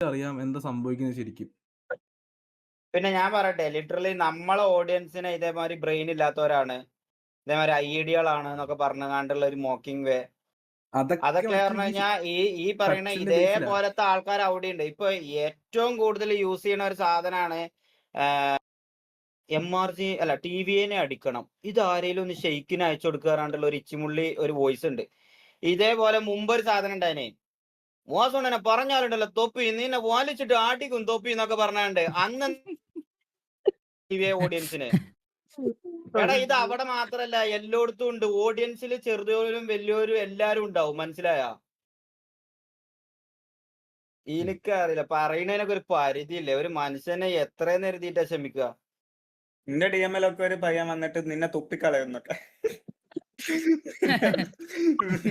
അറിയാം എന്താ സംഭവിക്കുന്നത് ശരിക്കും. പിന്നെ ഞാൻ പറയട്ടെ, ലിറ്ററലി നമ്മളെ ഓഡിയൻസിന് ഇതേമാതിരി ബ്രെയിൻ ഇല്ലാത്തവരാണ്, ഇതേമാതിരി ഐഡിയകളാണ് എന്നൊക്കെ പറഞ്ഞുകൊണ്ടുള്ള ഒരു മോക്കിംഗ് വേ, അതൊക്കെ അതൊക്കെ പറഞ്ഞു ഒറ്റടിക്ക് കഴിഞ്ഞാൽ ഈ പറയുന്ന കട്ട്സിന്റെ ബേസിലാ. ഇതേപോലത്തെ ആൾക്കാർ അവിടെ ഉണ്ട്. ഇപ്പൊ ഏറ്റവും കൂടുതൽ യൂസ് ചെയ്യുന്ന ഒരു സാധനമാണ് MRG അല്ല TVനെ അടിക്കണം. ഇത് ആരേലും ഒന്ന് ഷെയ്ക്കിന് അയച്ചു കൊടുക്കാറുള്ള ഒരു ഇച്ചിമുള്ളി ഒരു വോയിസ് ഉണ്ട്. ഇതേപോലെ മുമ്പ് ഒരു സാധനം ഉണ്ടായിനെ, മോസോണനെ പറഞ്ഞാലുണ്ടല്ലോ തൊപ്പി നിന്നെ വലിച്ചിട്ട് ആട്ടിക്കും തൊപ്പി എന്നൊക്കെ പറഞ്ഞാണ്ട് അന്ന് TV ഓഡിയൻസിന്. എടാ ഇത് അവിടെ മാത്രല്ല, എല്ലായിടത്തും ഉണ്ട്. ഓഡിയൻസിൽ ചെറുതോരും വലിയോരും എല്ലാരും ഉണ്ടാവും, മനസ്സിലായാ? എനിക്കറിയില്ല, പറയണതിനൊക്കെ ഒരു പരിധിയില്ലേ. ഒരു മനുഷ്യനെ എത്രയെന്ന് എഴുതിയിട്ടാ ക്ഷമിക്കുക. നിന്റെ DMലൊക്കെ ഒരു പയ്യൻ വന്നിട്ട് നിന്നെ തുപ്പിക്കളയുന്നൊക്കെ.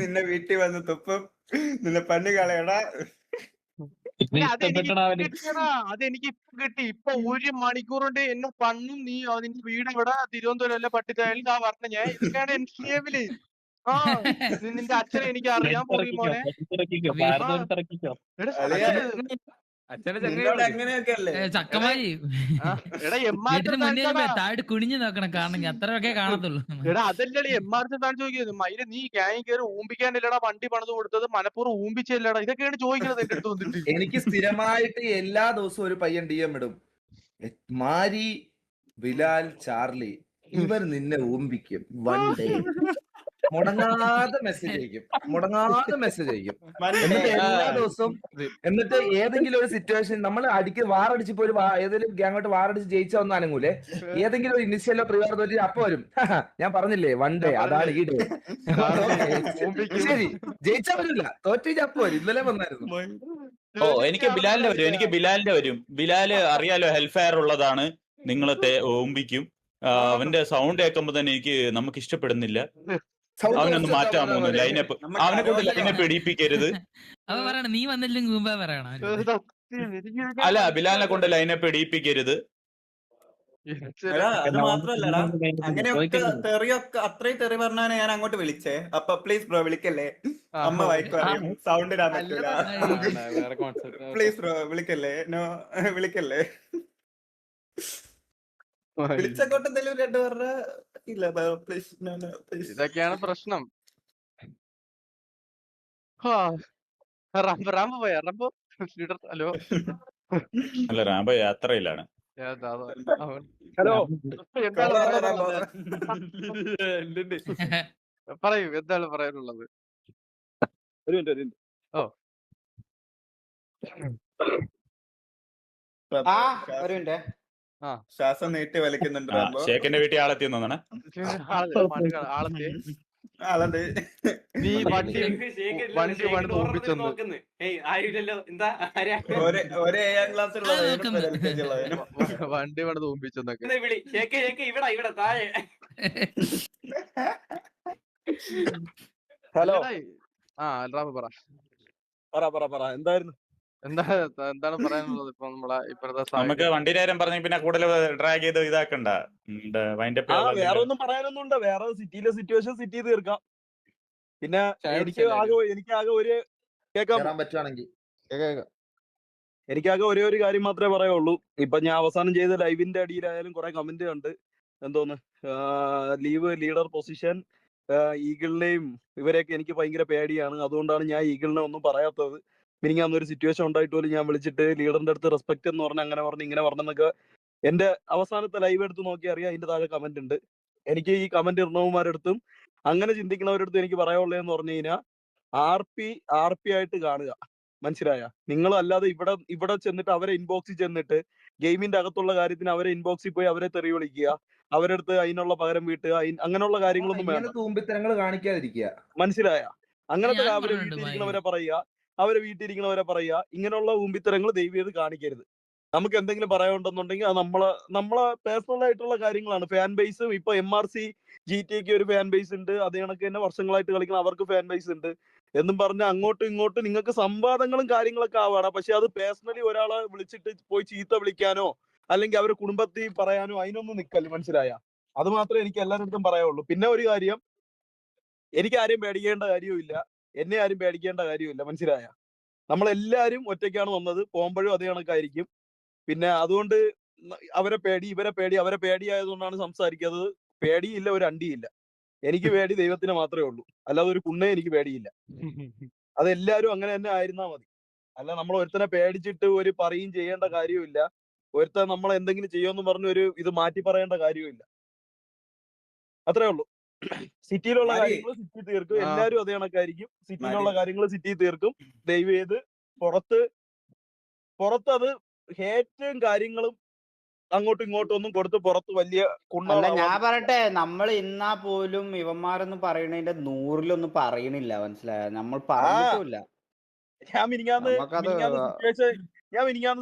നിന്നെ വീട്ടിൽ വന്ന് തുപ്പും, നിന്നെ പണി കളയടാ. അതെനിക്ക് ഇപ്പൊ കിട്ടി. ഇപ്പൊ 1 മണിക്കൂർ കൊണ്ട് എന്നെ പണ്ണും. നീ നിന്റെ വീട് ഇവിടെ തിരുവനന്തപുരം അല്ല പട്ടിത്തായാലും ഞാൻ പറഞ്ഞ ഞാൻ ഇതൊക്കെയാണ് എൻസിഎമ്മില്. ആ നിന്റെ അച്ഛനെ എനിക്ക് അറിയാൻ പോയി മോനെ. നിന്നോട് എങ്ങനെയൊക്കെ അല്ലേ ചക്കമായി എടാ വീട്ടിന് മുന്നേ താഴെ കുനിഞ്ഞു നോക്കണം, കാരണം അത്രയൊക്കെ കാണത്തുള്ളൂ. എടാ അതല്ലേ എംആർസി താൻ ചോദിക്കുന്നത്. മയില് നീ ഗ്യാങ് കയറി ഊമ്പിക്കാനില്ലടാ വണ്ടി പണിത് കൊടുത്തത്, മനപ്പൂർവ്വം ഊമ്പിച്ചല്ലടാ. ഇതൊക്കെയാണ് ചോദിക്കുന്നത് എന്റെ അടുത്ത് വന്നിട്ട്. എനിക്ക് സ്ഥിരമായിട്ട് എല്ലാ ദിവസവും ഒരു പയ്യൻ DM ഇടും, മാരി, ബിലാൽ, ചാർലി ഇവർ നിന്നെ ഊമ്പിക്കും വൺ ഡേ. മുടങ്ങാതെ മെസ്സേജ് അയക്കും, എന്നിട്ട് എല്ലാ ദിവസവും, എന്നിട്ട് ഏതെങ്കിലും ഒരു സിറ്റുവേഷൻ നമ്മൾ വാറടിച്ചിപ്പോ ഒരു ഏതെങ്കിലും ഗ്യാങ്ങോട്ട് വാറടിച്ച് ജയിച്ചാ ഒന്നും അനങ്ങൂലേ, ഏതെങ്കിലും ഒരു ഇനിഷ്യലോ പ്രിവാർ തോറ്റി അപ്പൊ വരും, ഞാൻ പറഞ്ഞില്ലേ വൺ ഡേ, അതാണ് ഈ ഡേ. ശരി, ജയിച്ചാ വരില്ല, തോറ്റ അപ്പൊ വരും. ഇന്നലെ വന്നായിരുന്നു. എനിക്ക് ബിലാലിന്റെ വരും. ബിലാല് അറിയാലോ, ഹെൽഫെയർ ഉള്ളതാണ്, നിങ്ങളെ ഓമ്പിക്കും. അവന്റെ സൗണ്ട് കേൾക്കുമ്പോ തന്നെ നമുക്ക് ഇഷ്ടപ്പെടുന്നില്ല. അവനൊന്ന് മാറ്റാൻ പോകുന്നു ലൈനപ്പ്. അവനെ കൊണ്ട് ലൈനപ്പ് ഇടിപ്പിക്കരുത്. അവ പറയണ നീ വന്നില്ലെങ്കിൽ മുമ്പേ പറയണം. അല്ല, ബിലാലിനെ കൊണ്ട് ലൈനപ്പ് ഇടിപ്പിക്കരുത്. അത് മാത്രല്ലടാ, അങ്ങനെയൊക്കെ തെറിയൊക്കെ അത്രയും തെറി പറഞ്ഞാണ് ഞാൻ അങ്ങോട്ട് വിളിച്ചേ. അപ്പൊ പ്ലീസ് ബ്രോ വിളിക്കല്ലേ, അമ്മ വായിക്കും അറിയും, സൗണ്ട് ഇടാൻ പറ്റൂല. പ്ലീസ് ബ്രോ വിളിക്കല്ലേ, നോ വിളിക്കല്ലേ. വിളിച്ചങ്ങോട്ട് എന്തെങ്കിലും 2 പറഞ്ഞ ഇല്ല പ്ലീസ്, പ്ലീസ്. ഇതൊക്കെയാണ് പ്രശ്നം. റാംബോ പോയാ റാംബോ ലീഡർ. ഹലോ അല്ല, റാംബോ യാത്രയിലാണ്. ഹലോ പറയൂ, എന്താണ് പറയാനുള്ളത്? ഒരു മിനിറ്റ്. ഓ ആ ഒരു മിനിറ്റ്. ശ്വാസം നീട്ടി വലിക്കുന്നുണ്ട് റാംബോ. ഷേഖിന്റെ വീട്ടിൽ ആളെത്തി തോന്നണേ. ആളത്തെ അതെ, നീ വണ്ടി പണിത് ഊമ്പിച്ചെന്ന്. ഒരേ 7ാം ക്ലാസ്സിലുള്ള വണ്ടി പണിത് ഊമ്പിച്ചെന്നൊക്കെ. ഹലോ, റാംബോ പറ. എന്തായിരുന്നു? എന്താണ് പറയാനുള്ളത്? ഇപ്പൊ നമ്മളെ ഇപ്പോഴത്തെ നമുക്ക് വണ്ടിയുടെ കാര്യം പറഞ്ഞ പിന്നെ കൂടുതൽ ഡ്രാഗ് ചെയ്ത് ഇതാക്കണ്ട. വേറെ ഒന്നും പറയാനൊന്നും, വേറെ സിറ്റിയിലെ സിറ്റുവേഷൻ സിറ്റി തീർക്കാം. പിന്നെ എനിക്ക് ആകെ ഒരു കേൾക്കാൻ പറ്റുവാണെങ്കിൽ എനിക്കാകെ ഒരു കാര്യം മാത്രമേ പറയുള്ളൂ. ഇപ്പൊ ഞാൻ അവസാനം ചെയ്ത ലൈവിന്റെ അടിയിലായാലും കുറെ കമന്റ് കണ്ട്, എന്തോന്ന് ലീവ് ലീഡർ പൊസിഷൻ, ഈഗിളിനെയും ഇവരെയൊക്കെ എനിക്ക് ഭയങ്കര പേടിയാണ്. അതുകൊണ്ടാണ് ഞാൻ ഈഗിളിനെ ഒന്നും പറയാത്തത്. മിനിങ്ങാന്നൊരു സിറ്റുവേഷൻ ഉണ്ടായിട്ട് പോലും ഞാൻ വിളിച്ചിട്ട് ലീഡറിന്റെ അടുത്ത് റെസ്പെക്ട് എന്ന് പറഞ്ഞ അങ്ങനെ പറഞ്ഞു ഇങ്ങനെ പറഞ്ഞെന്നൊക്കെ എന്റെ അവസാനത്തെ ലൈവ് എടുത്ത് നോക്കി അറിയാം. അതിന്റെ താഴെ കമന്റ് ഉണ്ട്. എനിക്ക് ഈ കമന്റ് ഇടുന്നവന്മാരടുത്തും അങ്ങനെ ചിന്തിക്കുന്നവരടുത്തും എനിക്ക് പറയാനുള്ളതെന്ന് പറഞ്ഞു കഴിഞ്ഞാൽ, ആർ പി ആയിട്ട് കാണുക, മനസ്സിലായ? നിങ്ങൾ അല്ലാതെ ഇവിടെ ചെന്നിട്ട് അവരെ ഇൻബോക്സിൽ ചെന്നിട്ട് ഗെയിമിന്റെ അകത്തുള്ള കാര്യത്തിന് അവരെ ഇൻബോക്സിൽ പോയി അവരെ തെറി വിളിക്കുക, അവരടുത്ത് അതിനുള്ള പകരം വീട്ടുക, അങ്ങനെയുള്ള കാര്യങ്ങളൊന്നും വേണ്ട. തൂമ്പിത്തരങ്ങൾ കാണിക്കാതിരിക്കുക, മനസ്സിലായ? അങ്ങനത്തെ അവരെ വീട്ടിലിരിക്കണവരെ പറയുക, ഇങ്ങനെയുള്ള ഊമ്പിത്തരങ്ങൾ ദയവ് ചെയ്ത് കാണിക്കരുത്. നമുക്ക് എന്തെങ്കിലും പറയാനുണ്ടെന്നുണ്ടെങ്കിൽ അത് നമ്മളെ പേഴ്സണൽ ആയിട്ടുള്ള കാര്യങ്ങളാണ്. ഫാൻ ബേസും ഇപ്പൊ MRC GTക്ക് ഒരു ഫാൻ ബേസ് ഉണ്ട്, അതേ കണക്ക് തന്നെ വർഷങ്ങളായിട്ട് കളിക്കുന്ന അവർക്ക് ഫാൻ ബേസ് ഉണ്ട് എന്നും പറഞ്ഞ് അങ്ങോട്ടും ഇങ്ങോട്ടും നിങ്ങൾക്ക് സംവാദങ്ങളും കാര്യങ്ങളൊക്കെ ആവാടാ. പക്ഷെ അത് പേഴ്സണലി ഒരാളെ വിളിച്ചിട്ട് പോയി ചീത്ത വിളിക്കാനോ അല്ലെങ്കിൽ അവരുടെ കുടുംബത്തിൽ പറയാനോ അതിനൊന്നും നിൽക്കല്ല, മനസ്സിലായ? അത് മാത്രമേ എനിക്ക് എല്ലാവരുടെ പറയാനുള്ളൂ. പിന്നെ ഒരു കാര്യം, എനിക്ക് ആരെയും പേടിക്കേണ്ട കാര്യവുമില്ല, എന്നെ ആരും പേടിക്കേണ്ട കാര്യമില്ല, മനസ്സിലായ? നമ്മളെല്ലാരും ഒറ്റയ്ക്കാണ് വന്നത്, പോകുമ്പോഴും അതേ കണക്കായിരിക്കും. പിന്നെ അതുകൊണ്ട് അവരെ പേടി, ഇവരെ പേടി, അവരെ പേടിയായതുകൊണ്ടാണ് സംസാരിക്കുന്നത്. പേടിയില്ല, ഒരു അണ്ടിയില്ല. എനിക്ക് പേടി ദൈവത്തിന് മാത്രമേ ഉള്ളൂ, അല്ലാതെ ഒരു കുണ്ണേ എനിക്ക് പേടിയില്ല. അതെല്ലാരും അങ്ങനെ തന്നെ ആയിരുന്നാ മതി. അല്ല നമ്മൾ ഒരുത്തനെ പേടിച്ചിട്ട് ഒരു പറയും ചെയ്യേണ്ട കാര്യമില്ല. ഒരുത്തൻ നമ്മൾ എന്തെങ്കിലും ചെയ്യുമെന്ന് പറഞ്ഞ് ഒരു ഇത് മാറ്റി പറയേണ്ട കാര്യമില്ല. അത്രേ ഉള്ളൂ. സിറ്റിയിലുള്ള മാരി, കാര്യങ്ങൾ സിറ്റി തീർക്കും. ആ, എല്ലാരും അതേ കണക്കായിരിക്കും. മാരി, സിറ്റിയിലുള്ള കാര്യങ്ങൾ സിറ്റി തീർക്കും. ദയവ് ചെയ്ത് പുറത്ത് അത് ഹേറ്റും കാര്യങ്ങളും അങ്ങോട്ടും ഇങ്ങോട്ടും ഒന്നും കൊടുത്ത് പുറത്ത് വലിയ അല്ല ഞാൻ കുണ്ണാളാവാൻ പറയട്ടെ, നമ്മൾ ഇന്നാ പോലും ഇവന്മാരൊന്നും പറയണതിന്റെ 100-ലൊന്നും പറയണില്ല, മനസ്സിലായോ? നമ്മൾ ആ പറഞ്ഞിട്ടുമില്ല. ഞാൻ മിനിങ്ങാന്ന് നമുക്കത്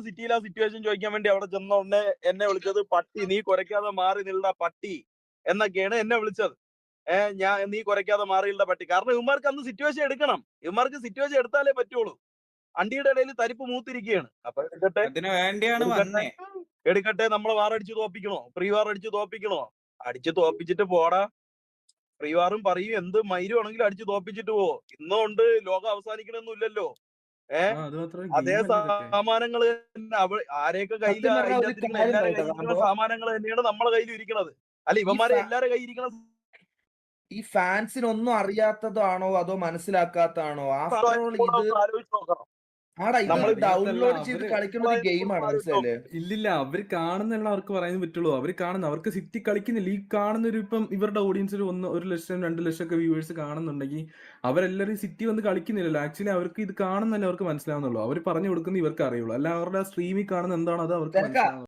സിറ്റിയിൽ ആ സിറ്റുവേഷൻ ചോദിക്കാൻ വേണ്ടി അവിടെ ചെന്ന ഉടനെ എന്നെ വിളിച്ചത് പട്ടി, നീ കുരയ്ക്കാതെ മാറി നിൽട പട്ടി എന്നൊക്കെയാണ് എന്നെ വിളിച്ചത്. നീ കുരയ്ക്കാതെ മാറിയില്ല പട്ടി. കാരണം ഇവന്മാർക്ക് അന്ന് സിറ്റുവേഷൻ എടുക്കണം. ഇവന്മാർക്ക് സിറ്റുവേഷൻ എടുത്താലേ പറ്റുള്ളൂ. അണ്ടിയുടെ ഇടയിൽ തരിപ്പ് മൂത്തിരിക്കുകയാണ്. അപ്പൊ അതിനു വേണ്ടിയാണ് വന്നേ. എടുക്കട്ടെ, നമ്മളെ വാറടിച്ച് തോപ്പിക്കണോ? പ്രീ വാർ അടിച്ച് തോപ്പിക്കണോ? അടിച്ച് തോപ്പിച്ചിട്ട് പോടാ. പ്രീ വാറും പറയും, എന്ത് മൈരും ആണെങ്കിലും അടിച്ച് തോപ്പിച്ചിട്ട് പോ. ഇന്നുകൊണ്ട് ലോകം അവസാനിക്കണമെന്നില്ലല്ലോ. അത് മാത്രമല്ല, അതേ ഗെയിം അല്ലേ ഇതൊക്കെ. സാമാനങ്ങൾ തന്നെ ആരെയൊക്കെ കയ്യിൽ സത്യം പറഞ്ഞ ഒരു അതിനകത്തിരിക്കുന്ന കാര്യം എല്ലാവരുടെ പറയട്ടെ കയ്യിൽ ഇരിക്കുന്ന കാമ്പോ, സാമാനങ്ങൾ തന്നെയാണ് നമ്മളെ കയ്യിൽ ഇരിക്കുന്നത്. അല്ല, ഈ ഇവന്മാരെ എല്ലാവരുടെ കയ്യിൽ ഇരിക്കുന്ന ഈ ഫാൻസിനൊന്നും അറിയാത്തതാണോ അതോ മനസ്സിലാക്കാത്തതാണോ? ആഫ്റ്റർ ഓൾ ഇത് ആലോചിച്ച് നോക്കണം. ആടാ, ഇത് നമ്മൾ ഡൗൺലോഡ് ചെയ്ത് കളിക്കുന്ന ഒരു ഗെയിമാണ്, മനസ്സിലല്ലേ? ഇല്ലില്ല, അവര് കാണുന്നുള്ള അവർക്ക് പറയാൻ പറ്റുള്ളൂ. അവർക്ക് സിറ്റി കളിക്കുന്നില്ല. ഈ കാണുന്നൊരു ഇപ്പം ഇവരുടെ ഓഡിയൻസിൽ 1 ലക്ഷം 2 ലക്ഷം ഒക്കെ വ്യൂവേഴ്സ് കാണുന്നുണ്ടെങ്കിൽ അവരെല്ലാരും സിറ്റി വന്ന് കളിക്കുന്നില്ലല്ലോ. ആക്ച്വലി അവർക്ക് ഇത് കാണുന്നല്ലേ അവർക്ക് മനസ്സിലാവുന്നുള്ളൂ. അവർ പറഞ്ഞു കൊടുക്കുന്ന ഇവർക്ക് അറിയുള്ളൂ. അല്ല അവരുടെ സ്ട്രീമിൽ കാണുന്ന എന്താണോ അത് അവർക്ക് തിരക്കാ. മനസ്സിലാവുന്നു.